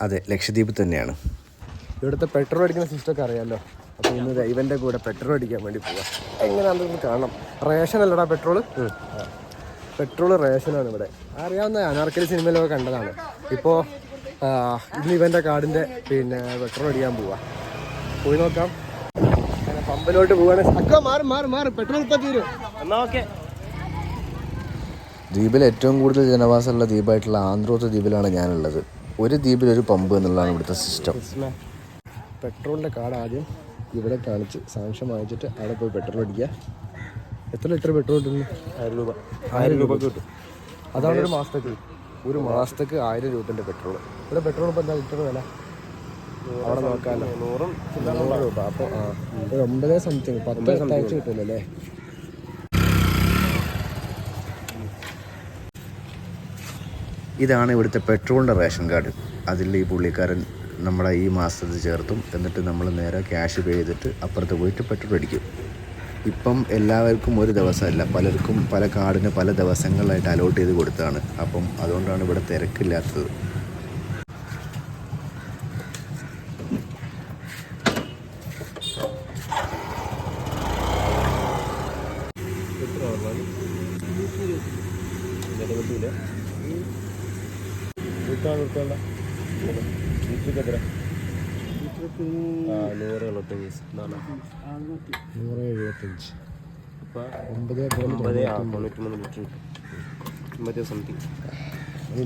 അതെ, ലക്ഷദ്വീപ് തന്നെയാണ്. ഇവിടുത്തെ പെട്രോൾ അടിക്കുന്ന സിസ്റ്റമൊക്കെ അറിയാമല്ലോ. അപ്പോൾ ഇന്ന് ഇവൻ്റെ കൂടെ പെട്രോൾ അടിക്കാൻ വേണ്ടി പോവാം. എങ്ങനെയാണെന്ന് കാണണം. റേഷൻ അല്ലടാ പെട്രോള്? പെട്രോൾ റേഷനാണ് ഇവിടെ. അറിയാവുന്ന അനാർക്കലി സിനിമയിലൊക്കെ കണ്ടതാണ്. ഇപ്പോൾ ഇന്ന് ഇവൻ്റെ കാർഡിൻ്റെ പെട്രോൾ അടിക്കാൻ പോവാം. പോയി നോക്കാം. അങ്ങനെ പമ്പിലോട്ട് പോവുകയാണെങ്കിൽ അക്ക മാറി പെട്രോൾ ഇപ്പം തീരും. എന്നാൽ ഓക്കെ. ദ്വീപിൽ ഏറ്റവും കൂടുതൽ ജനവാസമുള്ള ദ്വീപായിട്ടുള്ള ആന്ത്രോത്ത് ദ്വീപിലാണ് ഞാനുള്ളത്. ഒരു ദ്വീപിൽ ഒരു പമ്പ് എന്നുള്ളതാണ് ഇവിടുത്തെ സിസ്റ്റം. പെട്രോളിൻ്റെ കാർഡ് ആദ്യം ഇവിടെ കാണിച്ച് സാങ്ഷൻ വാങ്ങിച്ചിട്ട് അവിടെ പോയി പെട്രോൾ അടിക്കുക. എത്ര ലിറ്റർ പെട്രോൾ കിട്ടുന്നു? 1000 രൂപ കിട്ടും. അതാണ് ഒരു മാസത്തേക്ക് 1000 രൂപൻ്റെ പെട്രോൾ. ഇവിടെ പെട്രോൾ ഇപ്പോൾ എന്താ ലിറ്റർ വില? അവിടെ നോക്കാമല്ലോ. 100 രൂപ. അപ്പോൾ ഒരു 9 സംതിങ് 10 കിട്ടുമല്ലോ അല്ലേ? ഇതാണ് ഇവിടുത്തെ പെട്രോളിൻ്റെ റേഷൻ കാർഡ്. അതിൽ ഈ പുള്ളിക്കാരൻ നമ്മളെ ഈ മാസത്തിൽ ചേർത്തും എന്നിട്ട് നമ്മൾ നേരെ ക്യാഷ് പേ ചെയ്തിട്ട് അപ്പുറത്ത് പോയിട്ട് പെട്രോൾ അടിക്കും. ഇപ്പം എല്ലാവർക്കും ഒരു ദിവസമല്ല, പലർക്കും പല കാർഡിന് പല ദിവസങ്ങളായിട്ട് അലോട്ട് ചെയ്ത് കൊടുത്തതാണ്. അപ്പം അതുകൊണ്ടാണ് ഇവിടെ തിരക്കില്ലാത്തത്.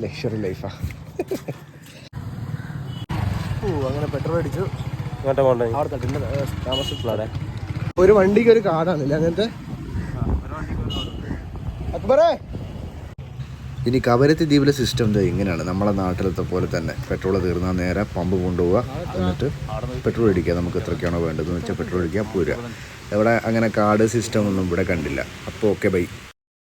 ലക്ഷറി ലൈഫാ. അങ്ങനെ പെട്രോൾ അടിച്ചു. ഒരു വണ്ടിക്ക് ഒരു കാർഡാണല്ലേ അങ്ങനത്തെ? അക്ബറേ, ഇനി കവരത്തി ദ്വീപിലെ സിസ്റ്റം ഇങ്ങനെയാണ്. നമ്മളെ നാട്ടിലത്തെ പോലെ തന്നെ പെട്രോൾ തീർന്നാൽ നേരെ പമ്പ് കൊണ്ടുപോവുക, എന്നിട്ട് പെട്രോൾ അടിക്കുക. നമുക്ക് എത്രയ്ക്കാണോ വേണ്ടതെന്ന് വെച്ചാൽ പെട്രോൾ അടിക്കുക, പോരുക. ഇവിടെ അങ്ങനെ കാർഡ് സിസ്റ്റം ഒന്നും ഇവിടെ കണ്ടില്ല. അപ്പോൾ ഓക്കെ, ബൈ.